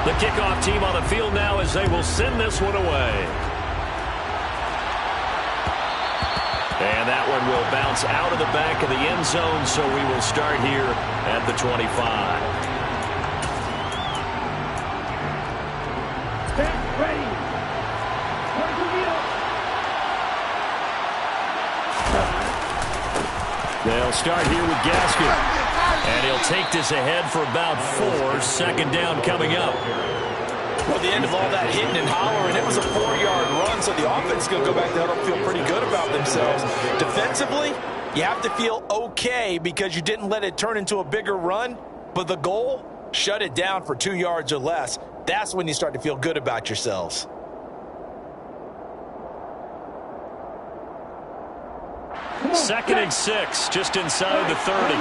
The kickoff team on the field now as they will send this one away. And that one will bounce out of the back of the end zone, so we will start here at the 25. Ready. They'll start here with Gaskin. And he'll take this ahead for about 4. Second down coming up. Well, the end of all that hitting and hollering, it was a 4-yard run, so the offense is going to go back there and feel pretty good about themselves. Defensively, you have to feel okay because you didn't let it turn into a bigger run, but the goal, shut it down for 2 yards or less. That's when you start to feel good about yourselves. Second and 6, just inside the 30.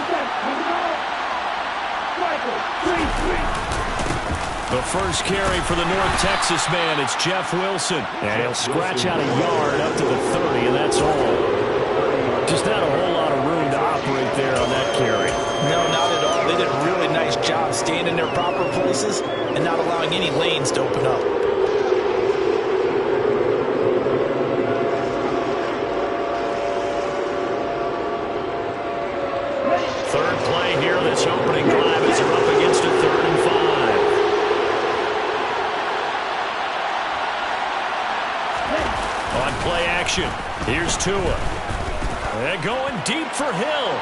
The first carry for the North Texas man, it's Jeff Wilson. And he'll scratch out a yard up to the 30, and that's all. Just not a whole lot of room to operate there on that carry. No, not at all. They did a really nice job staying in their proper places and not allowing any lanes to open up. Third play here, this opening drive as they're up against a 3rd and 5. On play action, here's Tua. And going deep for Hill.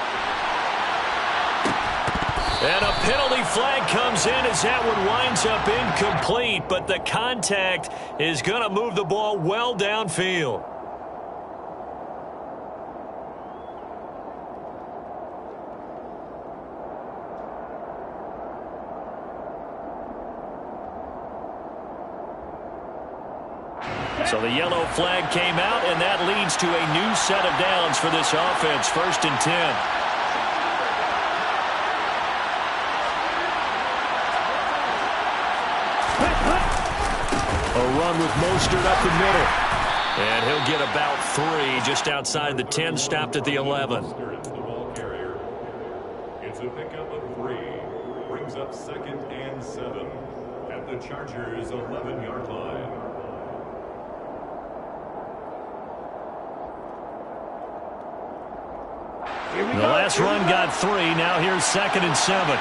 And a penalty flag comes in as that one winds up incomplete, but the contact is going to move the ball well downfield. So the yellow flag came out, and that leads to a new set of downs for this offense. 1st and 10. A run with Mostert up the middle. And he'll get about 3 just outside the 10, stopped at the 11. It's a pickup of 3. Brings up 2nd and 7 at the Chargers' 11-yard line. The last run got 3. Now here's 2nd and 7.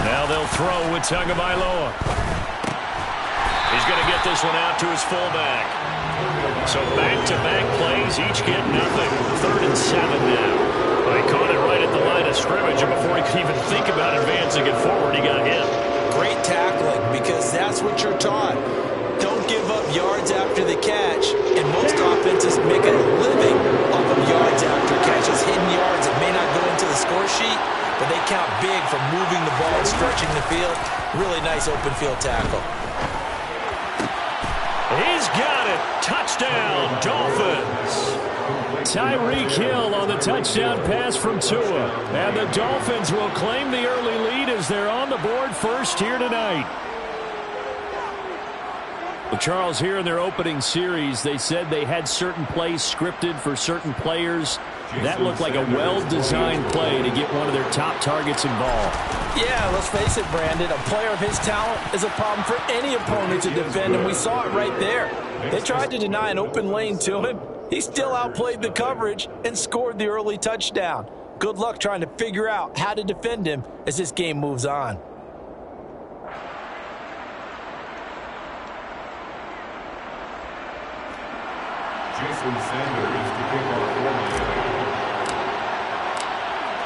Now they'll throw with Tagovailoa. He's going to get this one out to his fullback. So back-to-back plays, each get nothing. 3rd and 7 now. Well, he caught it right at the line of scrimmage, and before he could even think about advancing it forward, he got hit. Great tackling, because that's what you're taught. Don't give up yards after the catch, and most offenses make a living off of yards after catches. Hidden yards that may not go into the score sheet, but they count big for moving the ball and stretching the field. Really nice open field tackle. He's got it. Touchdown, Dolphins. Tyreek Hill on the touchdown pass from Tua. And the Dolphins will claim the early lead as they're on the board first here tonight. Well, Charles, here in their opening series, they said they had certain plays scripted for certain players. That looked like a well-designed play to get one of their top targets involved. Yeah, let's face it, Brandon. A player of his talent is a problem for any opponent to defend, and we saw it right there. They tried to deny an open lane to him. He still outplayed the coverage and scored the early touchdown. Good luck trying to figure out how to defend him as this game moves on.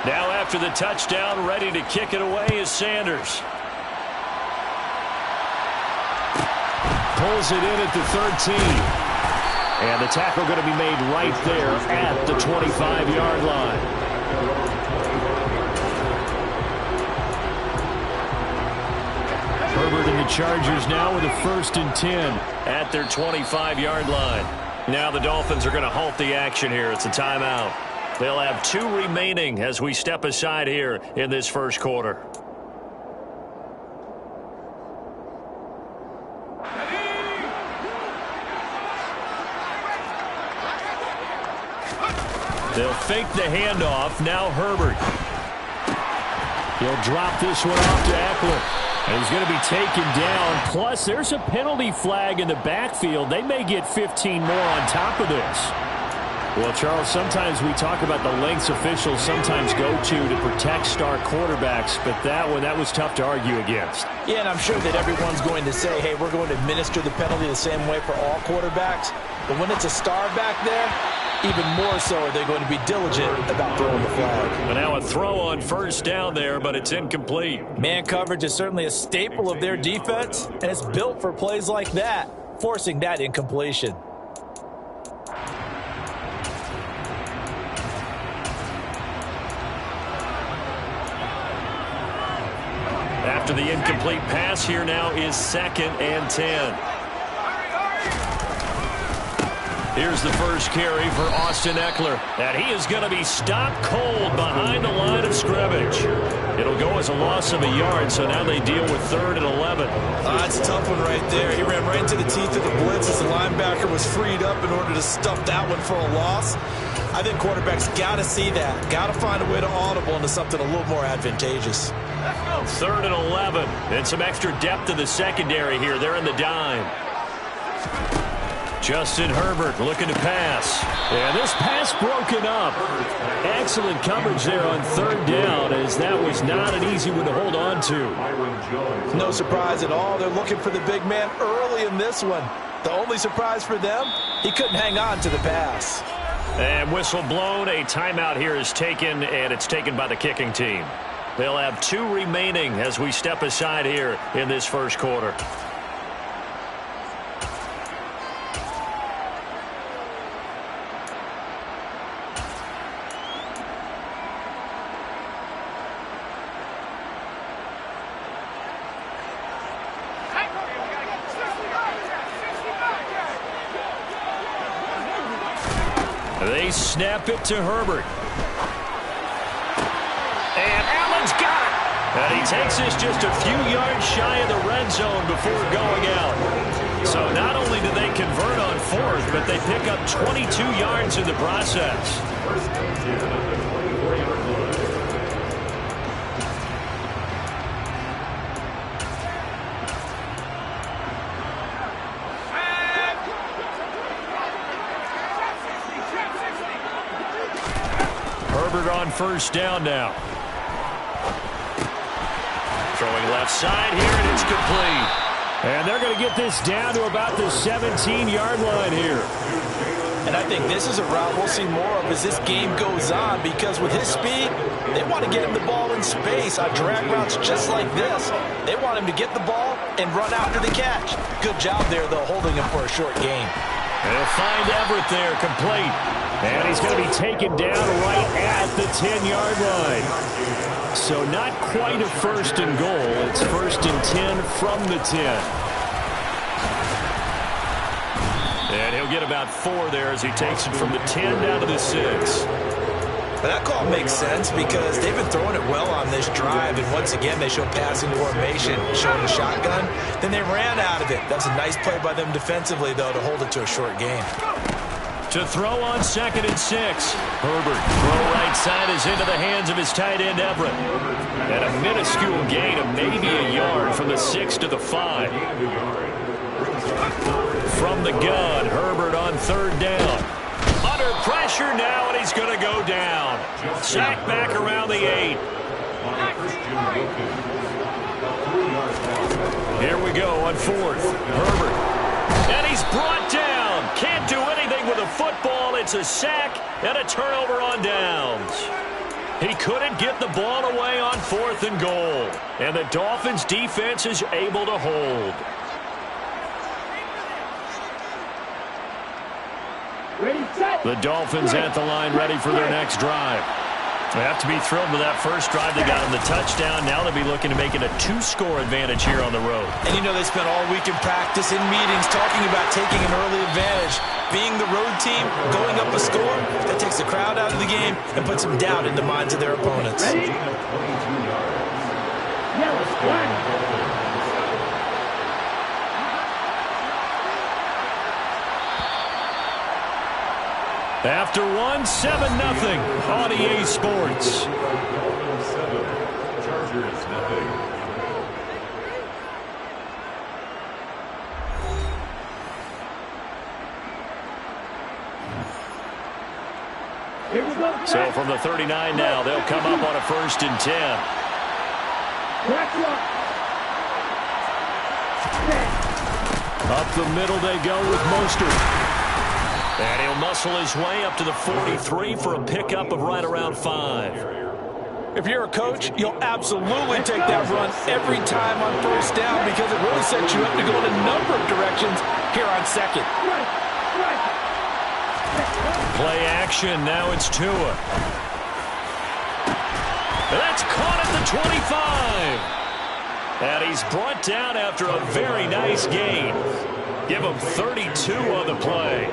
Now after the touchdown, ready to kick it away is Sanders. Pulls it in at the 13. And the tackle going to be made right there at the 25-yard line. Herbert and the Chargers now with a 1st and 10 at their 25-yard line. Now the Dolphins are going to halt the action here. It's a timeout. They'll have 2 remaining as we step aside here in this first quarter. They'll fake the handoff. Now Herbert. He'll drop this one off to Eckler. And he's going to be taken down. Plus, there's a penalty flag in the backfield. They may get 15 more on top of this. Well, Charles, sometimes we talk about the lengths officials sometimes go to protect star quarterbacks, but that was tough to argue against. Yeah, and I'm sure that everyone's going to say, hey, we're going to administer the penalty the same way for all quarterbacks. But when it's a star back there, even more so are they going to be diligent about throwing the flag. But now a throw on first down there, but it's incomplete. Man coverage is certainly a staple of their defense, and it's built for plays like that, forcing that incompletion. After the incomplete pass, here now is 2nd and 10. Here's the first carry for Austin Eckler. And he is going to be stopped cold behind the line of scrimmage. It'll go as a loss of a yard, so now they deal with 3rd and 11. That's a tough one right there. He ran right into the teeth of the blitz as the linebacker was freed up in order to stuff that one for a loss. I think quarterbacks got to see that. Got to find a way to audible into something a little more advantageous. 3rd and 11. And some extra depth in the secondary here. They're in the dime. Justin Herbert looking to pass. And this pass broken up. Excellent coverage there on 3rd down, as that was not an easy one to hold on to. No surprise at all. They're looking for the big man early in this one. The only surprise for them, he couldn't hang on to the pass. And whistle blown. A timeout here is taken, and it's taken by the kicking team. They'll have 2 remaining as we step aside here in this first quarter. They snap it to Herbert. And Allen's got it. And he takes this just a few yards shy of the red zone before going out. So not only do they convert on 4th, but they pick up 22 yards in the process. Herbert on first down now. Throwing left side here, and it's complete. And they're going to get this down to about the 17-yard line here. And I think this is a route we'll see more of as this game goes on, because with his speed, they want to get him the ball in space on drag routes just like this. They want him to get the ball and run after the catch. Good job there, though, holding him for a short gain. They'll find Everett there, complete. And he's going to be taken down right at the 10-yard line. So not quite a 1st and goal. It's 1st and 10 from the 10. And he'll get about 4 there as he takes it from the 10 down to the 6. But that call makes sense because they've been throwing it well on this drive, and once again they show passing formation, showing a shotgun. Then they ran out of it. That's a nice play by them defensively, though, to hold it to a short game. To throw on 2nd and 6. Herbert, throw right side is into the hands of his tight end Everett. And a minuscule gain of maybe a yard from the 6 to the 5. From the gun, Herbert on 3rd down. Under pressure now, and he's going to go down. Sacked back around the 8. Here we go on 4th. Herbert. And he's brought down. Can't do anything with a football. It's a sack and a turnover on downs. He couldn't get the ball away on 4th and goal. And the Dolphins defense is able to hold. The Dolphins at the line, ready for their next drive. They have to be thrilled with that first drive. They got him the touchdown. Now they'll be looking to make it a 2-score advantage here on the road. And you know they spent all week in practice, in meetings, talking about taking an early advantage. Being the road team, going up a score, that takes the crowd out of the game and puts some doubt in the minds of their opponents. After 1, 7-0 on EA Sports. Chargers, nothing. So from the 39 now, they'll come up on a 1st and 10. Up the middle they go with Mostert. And he'll muscle his way up to the 43 for a pickup of right around 5. If you're a coach, you'll absolutely take that run every time on 1st down because it really sets you up to go in a number of directions here on 2nd. Play action. Now it's Tua. That's caught at the 25. And he's brought down after a very nice gain. Give him 32 on the play.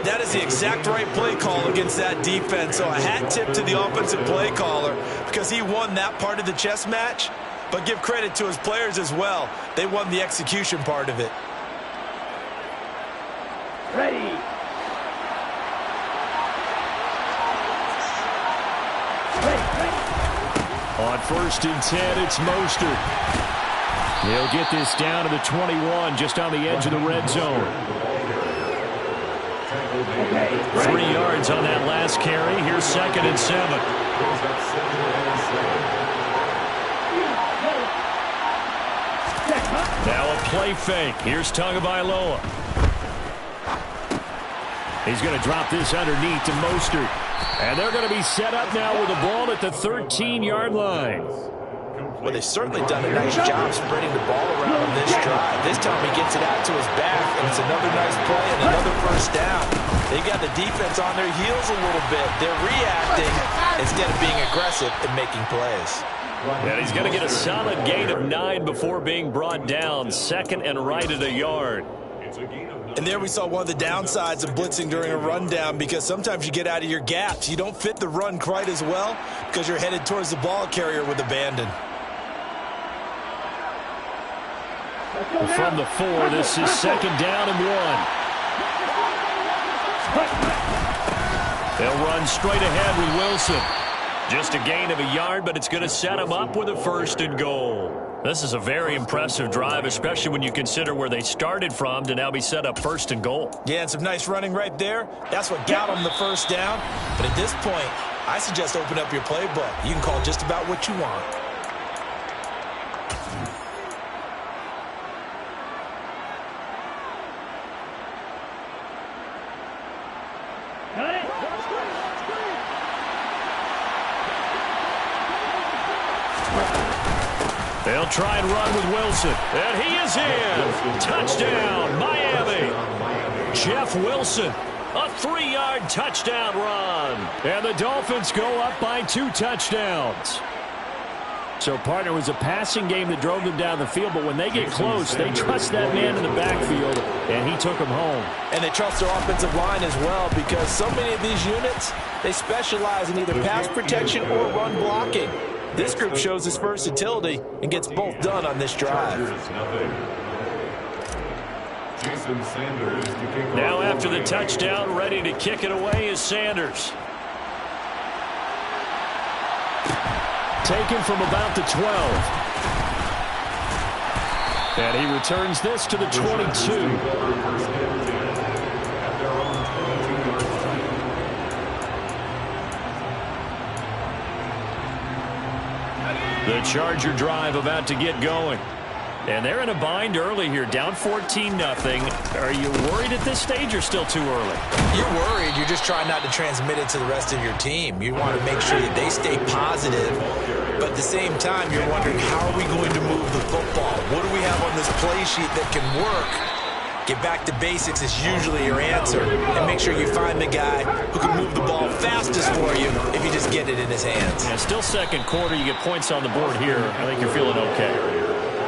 That is the exact right play call against that defense. So a hat tip to the offensive play caller because he won that part of the chess match. But give credit to his players as well. They won the execution part of it. Ready. On 1st and 10, it's Mostert. They'll get this down to the 21, just on the edge of the red zone. 3 yards on that last carry. Here's 2nd and 7. Now a play fake. Here's Tagovailoa. He's going to drop this underneath to Mostert. And they're going to be set up now with the ball at the 13-yard line. Well, they've certainly done a nice job spreading the ball around on this drive. This time he gets it out to his back, and it's another nice play and another 1st down. They've got the defense on their heels a little bit. They're reacting instead of being aggressive and making plays. And he's going to get a solid gain of 9 before being brought down. 2nd and right at a yard. And there we saw one of the downsides of blitzing during a rundown because sometimes you get out of your gaps. You don't fit the run quite as well because you're headed towards the ball carrier with abandon. From the 4, this is 2nd down and 1. They'll run straight ahead with Wilson. Just a gain of a yard, but it's going to set him up with a 1st and goal. This is a very impressive drive, especially when you consider where they started from to now be set up 1st and goal. Yeah, and some nice running right there. That's what got them the 1st down. But at this point, I suggest open up your playbook. You can call just about what you want. They'll try and run with Wilson. And he is in. Touchdown, Miami. Jeff Wilson, a 3-yard touchdown run. And the Dolphins go up by 2 touchdowns. So, partner, was a passing game that drove them down the field, but when they get close, they trust that man in the backfield, and he took them home. And they trust their offensive line as well because so many of these units, they specialize in either pass protection or run blocking. This group shows its versatility and gets both done on this drive. Now after the touchdown, ready to kick it away is Sanders. Taken from about the 12. And he returns this to the 22. The Charger drive about to get going. And they're in a bind early here, down 14-0. Are you worried at this stage or still too early? You're worried. You're just trying not to transmit it to the rest of your team. You want to make sure that they stay positive. But at the same time, you're wondering, how are we going to move the football? What do we have on this play sheet that can work? Get back to basics is usually your answer. And make sure you find the guy who can move the ball fastest for you if you just get it in his hands. Yeah, still second quarter. You get points on the board here. I think you're feeling okay.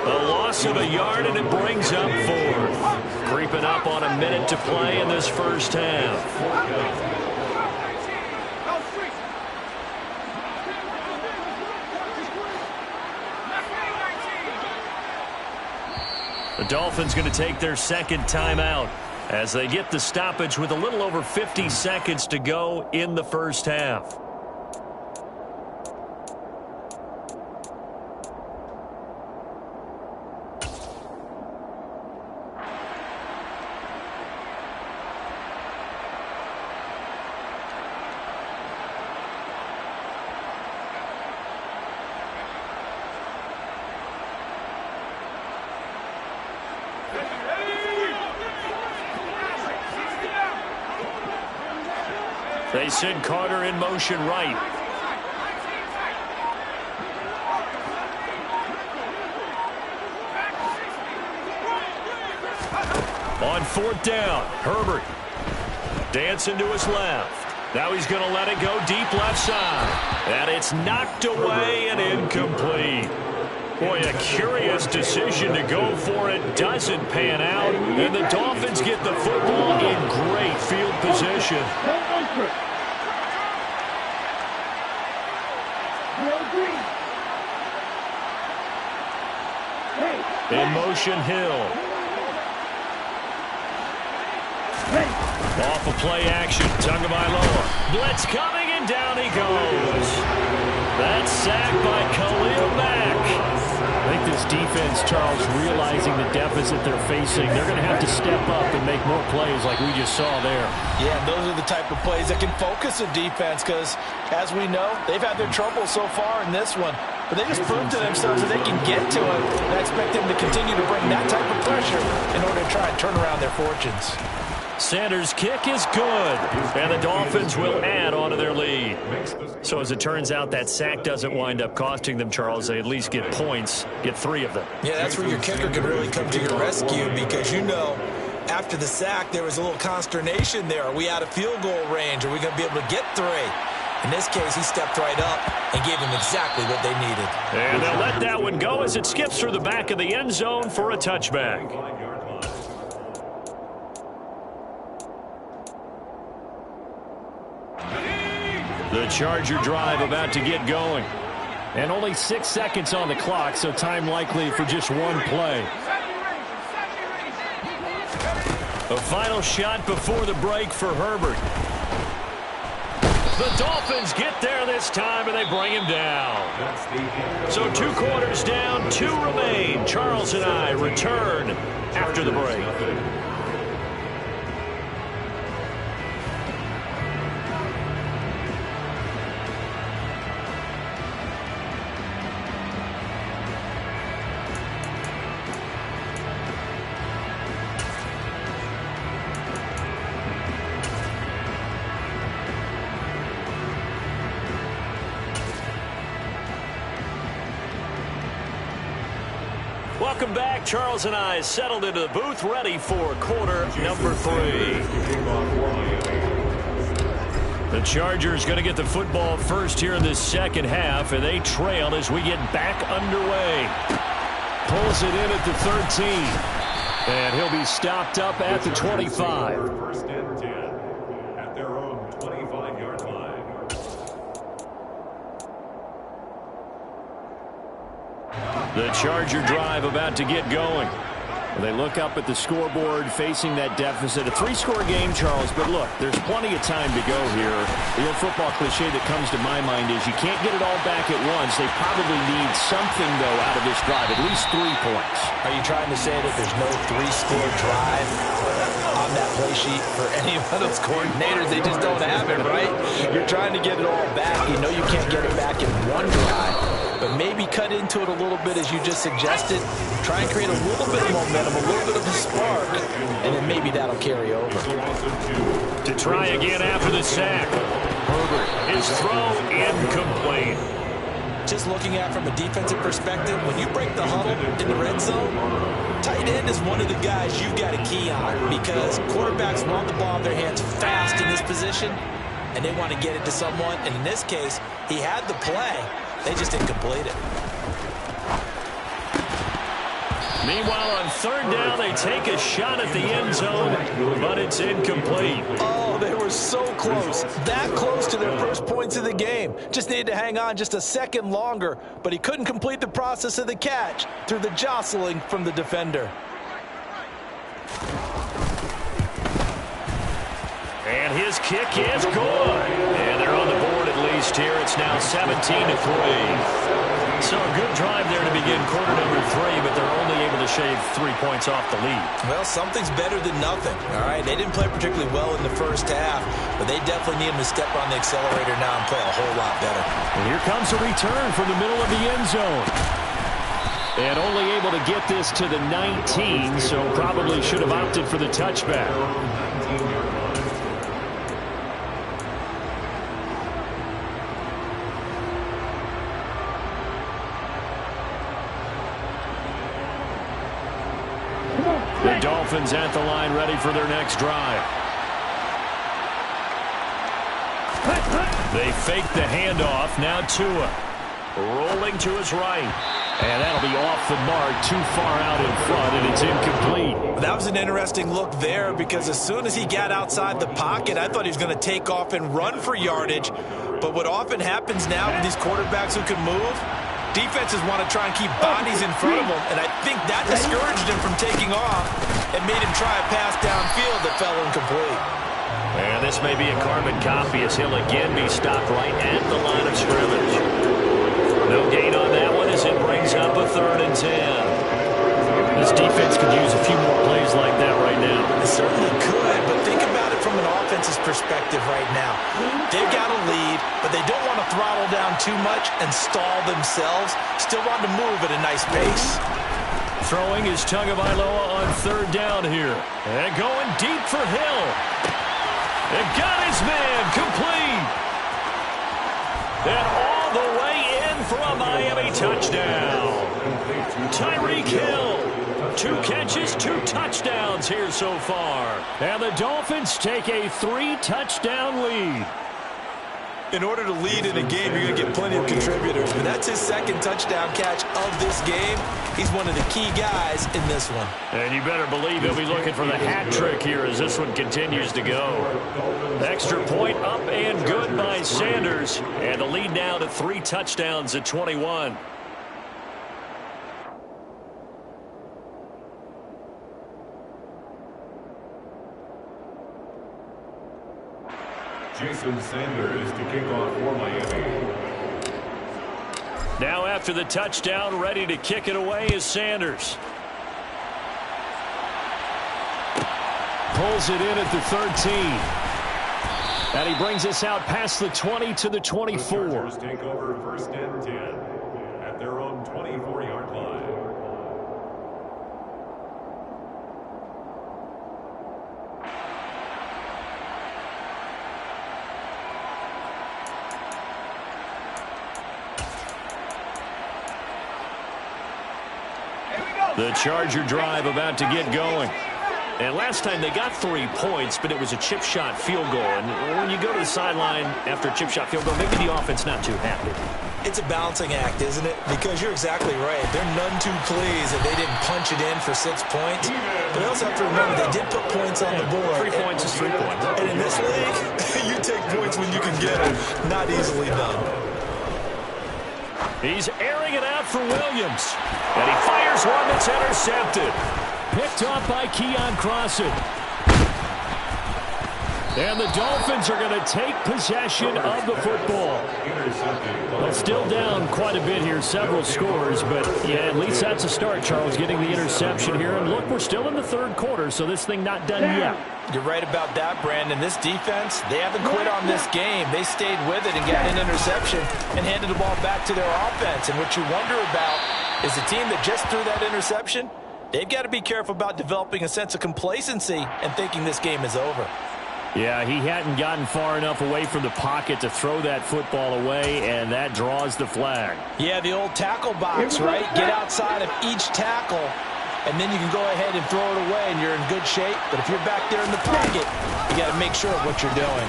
A loss of a yard, and it brings up 4th. Creeping up on a minute to play in this first half. The Dolphins going to take their second timeout as they get the stoppage with a little over 50 seconds to go in the first half. They send Carter in motion right. On fourth down, Herbert dancing to his left. Now he's going to let it go deep left side. And it's knocked away and incomplete. Boy, a curious decision to go for it. Doesn't pan out. And the Dolphins get the football in great field position. In motion, Hill. Off of play action, Tagovailoa. Blitz coming, and down he goes. That's sacked by Khalil Mack. I think this defense, Charles, realizing the deficit they're facing, they're going to have to step up and make more plays like we just saw there. Yeah, those are the type of plays that can focus a defense because, as we know, they've had their trouble so far in this one. But they just proved to themselves that they can get to it. And I expect them to continue to bring that type of pressure in order to try and turn around their fortunes. Sanders' kick is good, and the Dolphins will add on to their lead. So as it turns out, that sack doesn't wind up costing them, Charles. They at least get points, get 3 of them. Yeah, that's where your kicker can really come to your rescue because, you know, after the sack, there was a little consternation there. Are we out of field goal range? Are we going to be able to get 3? In this case, he stepped right up and gave them exactly what they needed. And they'll let that one go as it skips through the back of the end zone for a touchback. The Charger drive about to get going. And only 6 seconds on the clock, so time likely for just one play. A final shot before the break for Herbert. The Dolphins get there this time, and they bring him down. So 2 quarters down, 2 remain. Charles and I return after the break. Welcome back. Charles and I settled into the booth, ready for quarter number 3. The Chargers going to get the football first here in this second half, and they trail as we get back underway. Pulls it in at the 13. And he'll be stopped up at the 25. First and 10 at their own 25-yard line. The Charger drive about to get going. They look up at the scoreboard facing that deficit. A 3-score game, Charles, but look, there's plenty of time to go here. The old football cliche that comes to my mind is you can't get it all back at once. They probably need something, though, out of this drive, at least 3 points. Are you trying to say that there's no 3-score drive on that play sheet for any of those coordinators? They just don't have it, right? You're trying to get it all back. You know you can't get it back in one drive, but maybe cut into it a little bit as you just suggested. Try and create a little bit of momentum, a little bit of a spark, and then maybe that'll carry over. To try again after the sack. Herbert, his throw incomplete. Just looking at from a defensive perspective, when you break the huddle in the red zone, tight end is one of the guys you've got to key on because quarterbacks want the ball in their hands fast in this position, and they want to get it to someone. And in this case, he had the play. They just didn't complete it. Meanwhile, on third down, they take a shot at the end zone, but it's incomplete. Oh, they were so close. That close to their first points of the game. Just needed to hang on just a second longer, but he couldn't complete the process of the catch through the jostling from the defender. And his kick is good. And they're on the board at least here. It's now 17-3. So a good drive there to begin quarter number 3, but they're only able to shave 3 points off the lead. Well, something's better than nothing, all right? They didn't play particularly well in the first half, but they definitely need him to step on the accelerator now and play a whole lot better. And here comes a return from the middle of the end zone. And only able to get this to the 19, so probably should have opted for the touchback. Dolphins at the line, ready for their next drive. They fake the handoff. Now Tua rolling to his right. And that'll be off the mark, too far out in front, and it's incomplete. That was an interesting look there because as soon as he got outside the pocket, I thought he was going to take off and run for yardage. But what often happens now with these quarterbacks who can move, defenses want to try and keep bodies in front of them, and I think that discouraged him from taking off and made him try a pass downfield that fell incomplete. And this may be a carbon copy as he'll again be stopped right at the line of scrimmage. No gain on that one as it brings up a 3rd and 10. This defense could use a few more plays like that right now. It certainly could, but think about it from an offense's perspective right now. They've got a lead, but they don't want to throttle down too much and stall themselves. Still want to move at a nice pace. Throwing is Tagovailoa on 3rd down here. And going deep for Hill. And got his man complete. And all the way in for a Miami touchdown. Tyreek Hill. 2 catches, 2 touchdowns here so far. And the Dolphins take a 3-touchdown lead. In order to lead in a game, you're going to get plenty of contributors. But that's his 2nd touchdown catch of this game. He's one of the key guys in this one. And you better believe he'll be looking for the hat trick here as this one continues to go. Extra point up and good by Sanders. And the lead now to 3 touchdowns at 21. Jason Sanders to kick off for Miami. Now after the touchdown, ready to kick it away is Sanders. Pulls it in at the 13. And he brings us out past the 20 to the 24. The Chargers take over 1st and 10 at their own 24-yard line. The Charger drive about to get going. And last time they got 3 points, but it was a chip shot field goal. And when you go to the sideline after a chip shot field goal, maybe the offense not too happy. It's a balancing act, isn't it? Because you're exactly right. They're none too pleased that they didn't punch it in for 6 points. But they also have to remember they did put points on the board. 3 points is 3 points. And in this league, you take points when you can get them. Not easily done. He's airing it out for Williams. And he fires one that's intercepted. Picked off by Keon Crossan. And the Dolphins are going to take possession of the football. Well, still down quite a bit here, several scores, but yeah, at least that's a start, Charles, getting the interception here. And look, we're still in the 3rd quarter, so this thing not done yet. You're right about that, Brandon. This defense, they haven't quit on this game. They stayed with it and got an interception and handed the ball back to their offense. And what you wonder about is the team that just threw that interception, they've got to be careful about developing a sense of complacency and thinking this game is over. Yeah, he hadn't gotten far enough away from the pocket to throw that football away, and that draws the flag. Yeah, the old tackle box, right? Get outside of each tackle, and then you can go ahead and throw it away, and you're in good shape. But if you're back there in the pocket, you got to make sure of what you're doing.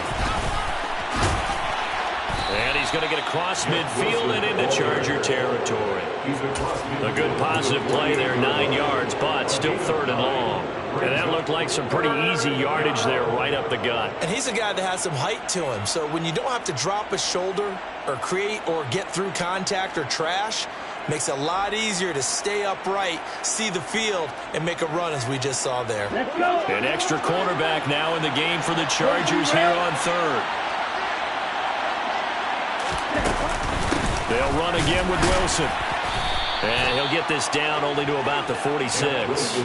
And he's going to get across midfield and into Charger territory. A good positive play there, 9 yards, but still 3rd and long. And that looked like some pretty easy yardage there right up the gut. And he's a guy that has some height to him. So when you don't have to drop a shoulder or create or get through contact or trash, makes it a lot easier to stay upright, see the field, and make a run as we just saw there. An extra cornerback now in the game for the Chargers here on 3rd. They'll run again with Wilson. And he'll get this down only to about the 46.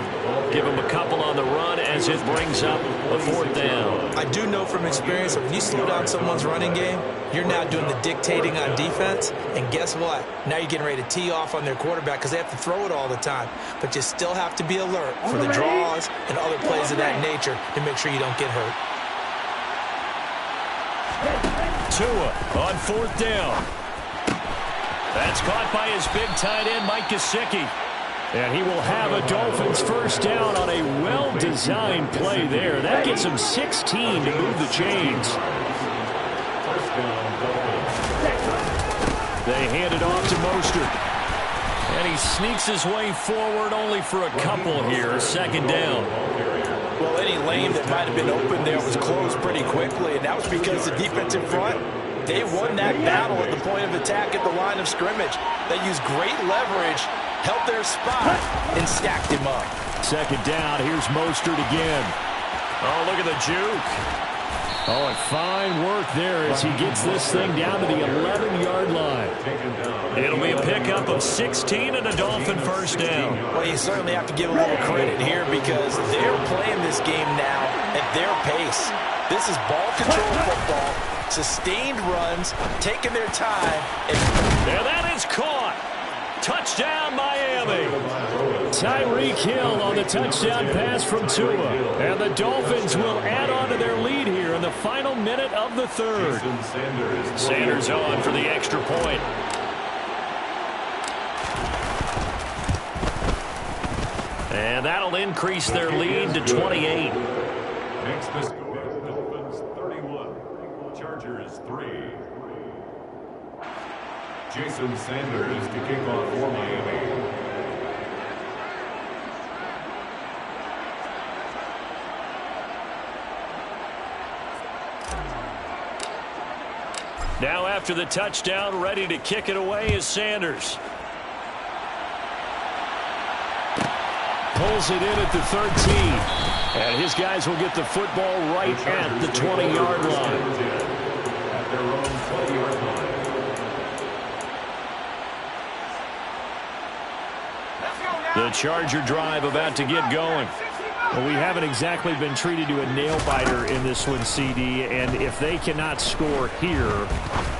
Give him a couple on the run as it brings up a 4th down. I do know from experience that when you slow down someone's running game, you're now doing the dictating on defense. And guess what? Now you're getting ready to tee off on their quarterback because they have to throw it all the time. But you still have to be alert for the draws and other plays of that nature to make sure you don't get hurt. Tua on 4th down. That's caught by his big tight end, Mike Gesicki. And he will have a Dolphins first down on a well-designed play there. That gets him 16 to move the chains. They hand it off to Mostert. And he sneaks his way forward only for a couple here. Second down. Well, any lane that might have been open there was closed pretty quickly, and that was because the defensive front, they won that battle at the point of attack at the line of scrimmage. They used great leverage, held their spot, and stacked him up. Second down. Here's Mostert again. Oh, look at the juke. Oh, and fine work there as he gets this thing down to the 11-yard line. It'll be a pickup of 16 and a Dolphin first down. Well, you certainly have to give a little credit here because they're playing this game now at their pace. This is ball control football, sustained runs, taking their time. There, that is caught. Touchdown, Miami. Tyreek Hill on the touchdown pass from Tua. And the Dolphins will add on to their lead here in the final minute of the third. Sanders on for the extra point. And that'll increase their lead to 28. Makes the score Dolphins 31, Chargers 3. Jason Sanders to kick off for Miami. Now after the touchdown, ready to kick it away is Sanders. Pulls it in at the 13. And his guys will get the football right at the 20-yard line. At their own 20-yard line. The Charger drive about to get going. Well, we haven't exactly been treated to a nail-biter in this one, CD, and if they cannot score here,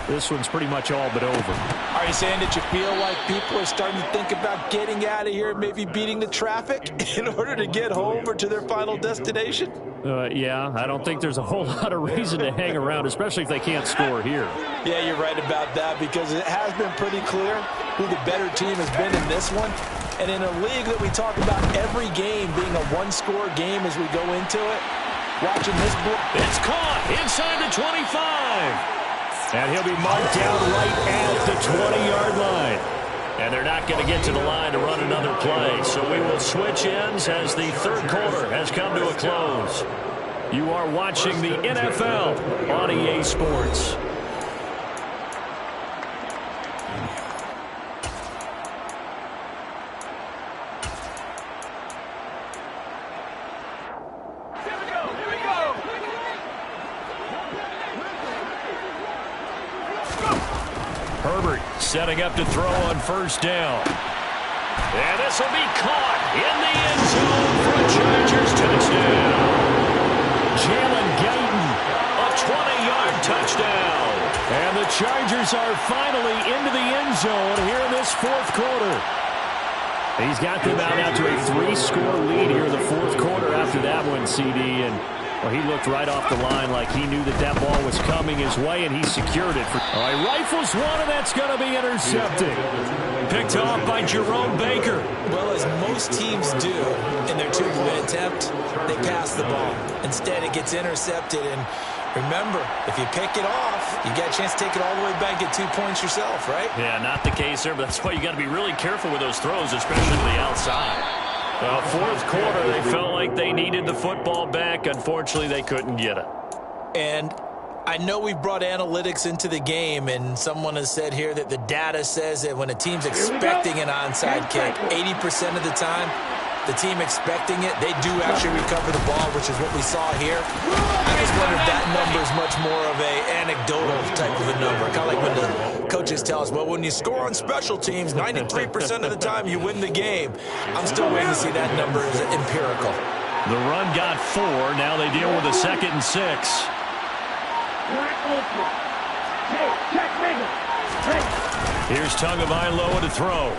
this one's pretty much all but over. Are you saying that you feel like people are starting to think about getting out of here, maybe beating the traffic in order to get home or to their final destination? Yeah, I don't think there's a whole lot of reason to hang around, especially if they can't score here. Yeah, you're right about that because it has been pretty clear who the better team has been in this one. And in a league that we talk about every game being a one-score game as we go into it, watching this block. It's caught inside the 25. And he'll be marked down right at the 20-yard line. And they're not going to get to the line to run another play. So we will switch ends as the third quarter has come to a close. You are watching the NFL on EA Sports. Herbert setting up to throw on first down. And this will be caught in the end zone for a Chargers touchdown. Jalen Guyton, A 20-yard touchdown. and the Chargers are finally into the end zone here in this fourth quarter. He's got them out now to a 3-score lead here in the fourth quarter after that one, CD. And well, he looked right off the line like he knew that that ball was coming his way, and he secured it. All right, rifles one, and that's going to be intercepted. Picked off by Jerome Baker. Well, as most teams do in their two-point attempt, they pass the ball. Instead, it gets intercepted. And remember, if you pick it off, you get a chance to take it all the way back, get 2 points yourself, right? Yeah, not the case there, but that's why you got to be really careful with those throws, especially to the outside. Fourth quarter, they felt like they needed the football back. Unfortunately, they couldn't get it. And I know we've brought analytics into the game, and someone has said here that the data says that when a team's expecting an onside kick, 80% of the time, the team expecting it, they do actually recover the ball, which is what we saw here. I just wonder if that number is much more of a anecdotal type of a number. Kind of like when the coaches tell us, well, when you score on special teams, 93% of the time you win the game. I'm still waiting to see that number is empirical. The run got 4. Now they deal with a 2nd and 6. Here's Tagovailoa to throw.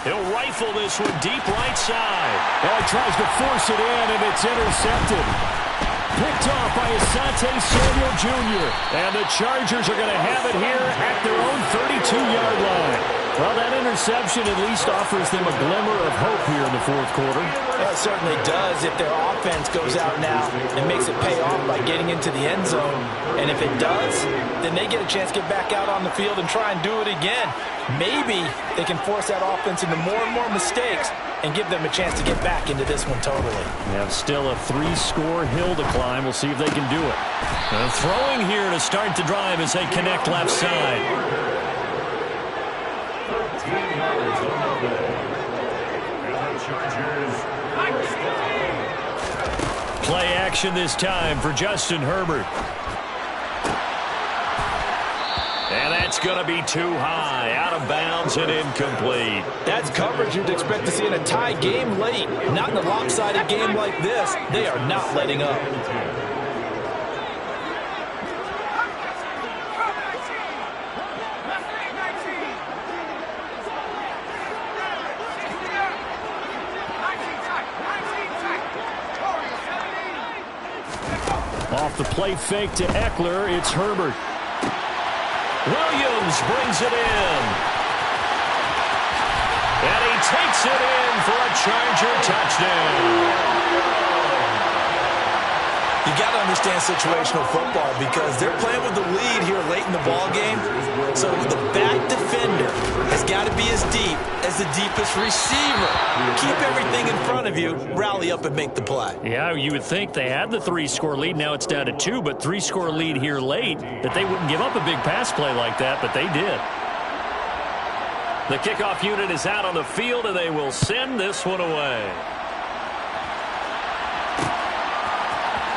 He'll rifle this one deep right side. Oh, he tries to force it in, and it's intercepted. Picked off by Asante Samuel Jr. And the Chargers are going to have it here at their own 32-yard line. Well, that interception at least offers them a glimmer of hope here in the fourth quarter. It certainly does if their offense goes out now and makes it pay off by getting into the end zone. And if it does, then they get a chance to get back out on the field and try and do it again. Maybe they can force that offense into more and more mistakes and give them a chance to get back into this one totally. They have still a 3-score hill to climb. We'll see if they can do it. Throwing here to start the drive as they connect left side. 13 yards on the play. And the Chargers. Play action this time for Justin Herbert. And that's going to be too high, out of bounds and incomplete. That's coverage you'd expect to see in a tie game late. Not in a lopsided game like this. They are not letting up. Off the play fake to Eckler, it's Herbert. Williams brings it in. And he takes it in for a Charger touchdown. You got to understand situational football because they're playing with the lead here late in the ball game. So the back defender has got to be as deep as the deepest receiver. Keep everything in front of you, rally up and make the play. Yeah, you would think they had the 3-score lead. Now it's down to 2, but 3-score lead here late, that they wouldn't give up a big pass play like that, but they did. The kickoff unit is out on the field, and they will send this one away.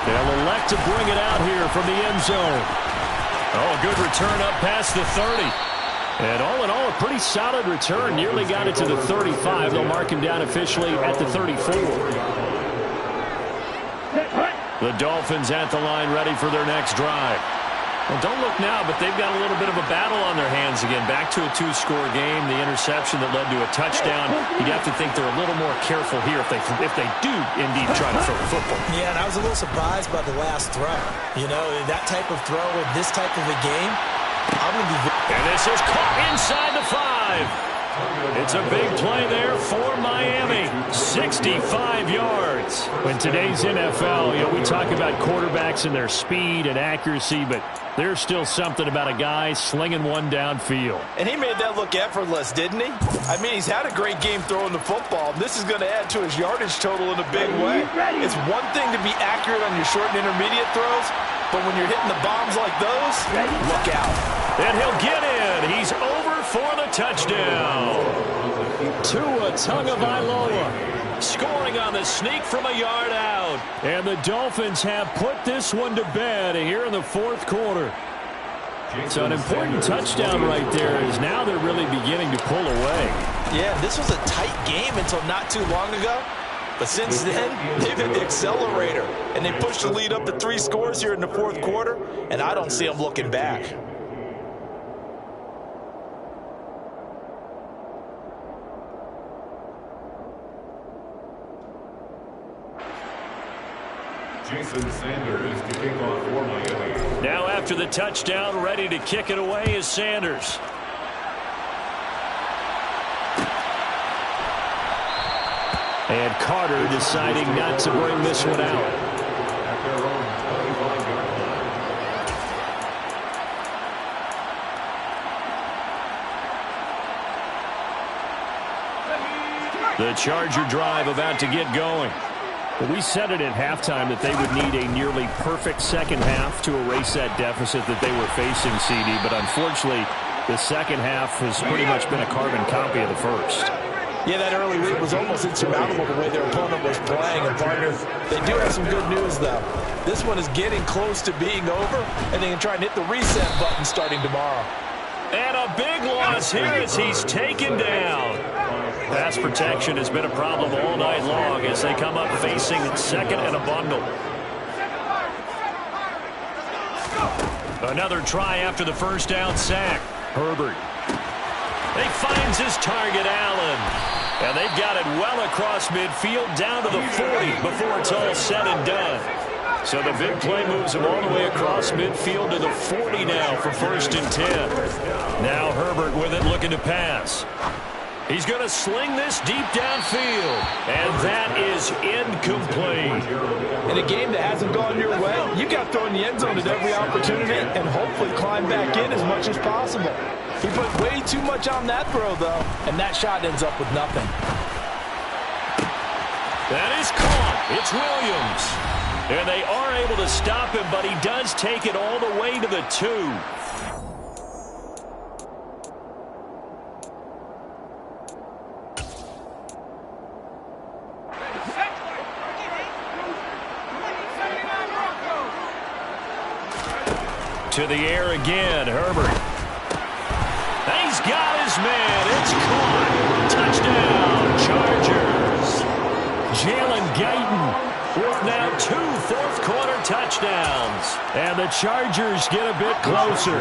They'll elect to bring it out here from the end zone. Oh, good return up past the 30. And all in all, a pretty solid return. Nearly got it to the 35. They'll mark him down officially at the 34. The Dolphins at the line ready for their next drive. Well, don't look now, but they've got a little bit of a battle on their hands again. Back to a 2-score game. The interception that led to a touchdown. You'd have to think they're a little more careful here if they do indeed try to throw the football. Yeah, and I was a little surprised by the last throw. You know, that type of throw in this type of a game, I'm going to be... And this is caught inside the 5. It's a big play there for Miami. 65 yards. In today's NFL, we talk about quarterbacks and their speed and accuracy, but there's still something about a guy slinging one downfield. And he made that look effortless, didn't he? I mean, he's had a great game throwing the football. This is going to add to his yardage total in a big way. It's one thing to be accurate on your short and intermediate throws, but when you're hitting the bombs like those, look out. And he'll get in. He's over for the touchdown. Tua Tagovailoa scoring on the sneak from a yard out. And the Dolphins have put this one to bed here in the fourth quarter. So an important touchdown right there is now they're really beginning to pull away. Yeah, this was a tight game until not too long ago. But since then, they've hit the accelerator. And they pushed the lead up to 3 scores here in the fourth quarter. And I don't see them looking back. Jason Sanders to kick off for Miami. Now after the touchdown, ready to kick it away is Sanders. And Carter deciding not to bring this one out. At their own 25-yard line. The Charger drive about to get going. Well, we said it at halftime that they would need a nearly perfect second half to erase that deficit that they were facing, CD. But unfortunately, the second half has pretty much been a carbon copy of the first. Yeah, that early lead was almost insurmountable the way their opponent was playing. And, partner, they do have some good news, though. This one is getting close to being over, and they can try and hit the reset button starting tomorrow. And a big loss here as he's taken down. Pass protection has been a problem all night long as they come up facing second and a bundle. Another try after the first down sack. Herbert. He finds his target, Allen. And they've got it well across midfield down to the 40 before it's all said and done. So the big play moves him all the way across midfield to the 40 now for 1st and 10. Now Herbert with it, looking to pass. He's going to sling this deep downfield, and that is incomplete. In a game that hasn't gone your way, you got to throw in the end zone at every opportunity and hopefully climb back in as much as possible. He put way too much on that throw, though, and that shot ends up with nothing. That is caught. It's Williams. And they are able to stop him, but he does take it all the way to the 2. To the air again, Herbert. He's got his man. It's caught. Touchdown, Chargers. Jalen Guyton with now 2 fourth-quarter touchdowns. And the Chargers get a bit closer.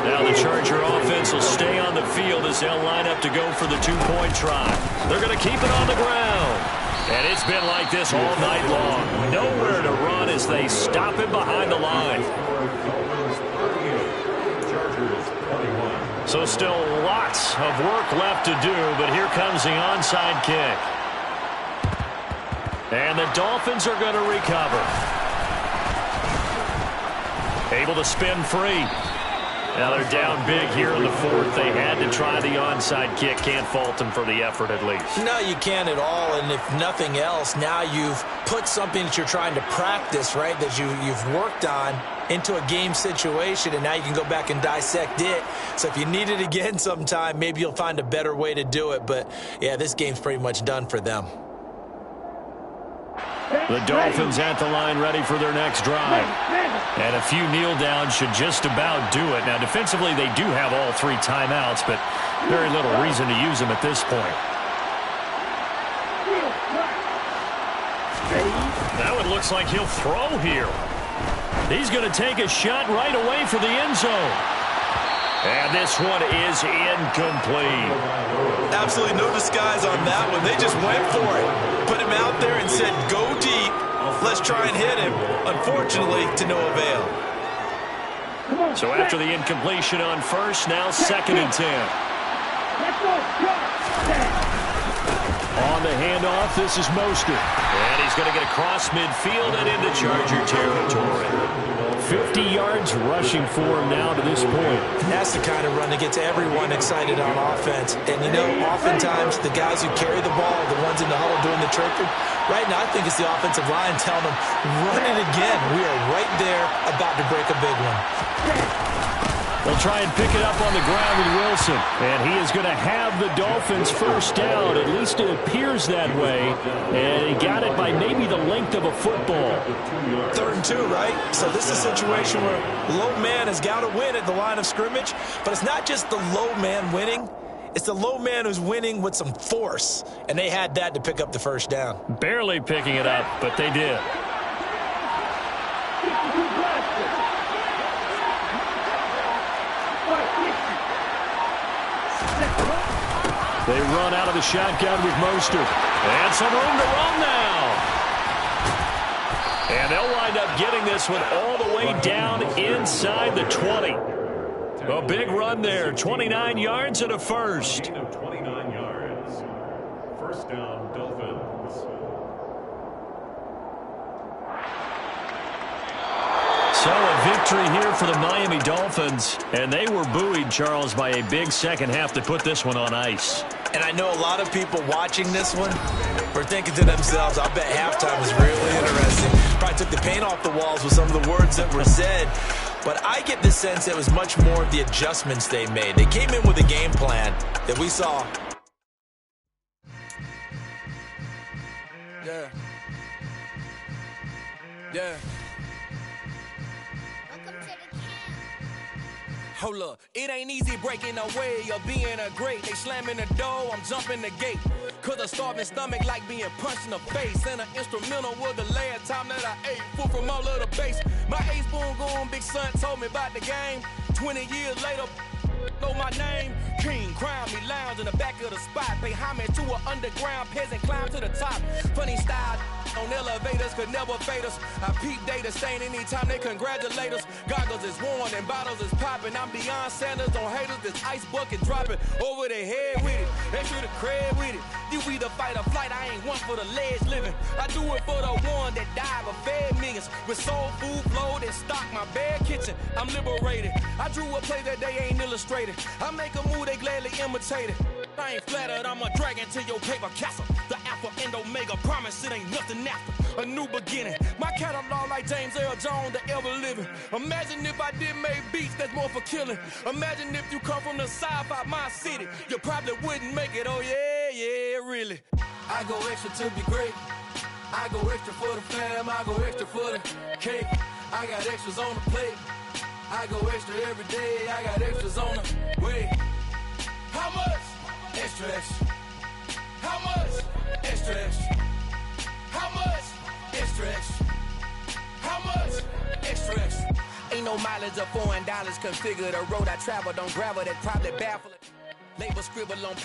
Now the Charger offense will stay on the field as they'll line up to go for the 2-point try. They're going to keep it on the ground. And it's been like this all night long. Nowhere to run as they stop him behind the line. So still lots of work left to do, but here comes the onside kick. And the Dolphins are going to recover. Able to spin free. Now they're down big here in the 4th. They had to try the onside kick. Can't fault them for the effort at least. No, you can't at all. And if nothing else, now you've put something that you're trying to practice, right, that you've worked on into a game situation, and now you can go back and dissect it. So if you need it again sometime, maybe you'll find a better way to do it. But, yeah, this game's pretty much done for them. The Dolphins at the line ready for their next drive. And a few kneel downs should just about do it. Now, defensively, they do have all 3 timeouts, but very little reason to use them at this point. Now it looks like he'll throw here. He's going to take a shot right away for the end zone. And this one is incomplete. Absolutely no disguise on that one. They just went for it. Put him out there and said, go deep. Let's try and hit him. Unfortunately, to no avail. So after the incompletion on 1st, now 2nd and 10. On the handoff, this is Mostert. And he's going to get across midfield and into Charger territory. 50 yards rushing for him now to this point. That's the kind of run that gets everyone excited on offense. And, you know, oftentimes the guys who carry the ball, the ones in the huddle doing the chirping, right now I think it's the offensive line telling them, run it again. We are right there about to break a big one. They'll try and pick it up on the ground with Wilson. And he is going to have the Dolphins first down. At least it appears that way. And he got it by maybe the length of a football. 3rd and 2, right? So this is a situation where low man has got to win at the line of scrimmage. But it's not just the low man winning. It's the low man who's winning with some force. And they had that to pick up the first down. Barely picking it up, but they did. They run out of the shotgun with Mostert. And some room to run now. And they'll wind up getting this one all the way down inside the 20. A big run there. 29 yards and a first. 29 yards. First down, Dolphins. So a victory here for the Miami Dolphins. And they were buoyed, Charles, by a big second half to put this one on ice. And I know a lot of people watching this one were thinking to themselves, I bet halftime was really interesting. Probably took the paint off the walls with some of the words that were said. But I get the sense it was much more of the adjustments they made. They came in with a game plan that we saw. Yeah. Yeah. Hold up, it ain't easy breaking away or being a great. They slamming the door, I'm jumping the gate. Cause a starving stomach like being punched in the face. And an instrumental was the last time that I ate food from all of the base. My A-spoon going, big son told me about the game. 20 years later, know my name. King, crown me, lounge in the back of the spot. Pay homage to an underground peasant, climb to the top. Funny style, On elevators could never fade us. I peep data stain anytime they congratulate us. Goggles is worn and bottles is popping. I'm Deion Sanders on haters, this ice bucket dropping over their head with it. They should have cred with it. You either fight or flight, I ain't one for the ledge living. I do it for the one that died but fed millions. With soul food flowed and stocked my bare kitchen. I'm liberated. I drew a play that they ain't illustrated. I make a move, they gladly imitate it. I ain't flattered, I'm a dragon to your paper castle. The Alpha and Omega, promise it ain't nothing after. A new beginning. My catalog like James Earl Jones, the ever living. Imagine if I did make beats that's more for killing. Imagine if you come from the south out my city. You probably wouldn't make it, oh yeah, really. I go extra to be great. I go extra for the fam, I go extra for the cake. I got extras on the plate. I go extra every day, I got extras on the way. How much? Extra, extra. How much? Extra, extra. How much? Extra, extra. How much? Extra, extra. Ain't no mileage of $4 configure the road I travel. Don't gravel that probably baffle it. Label scribble on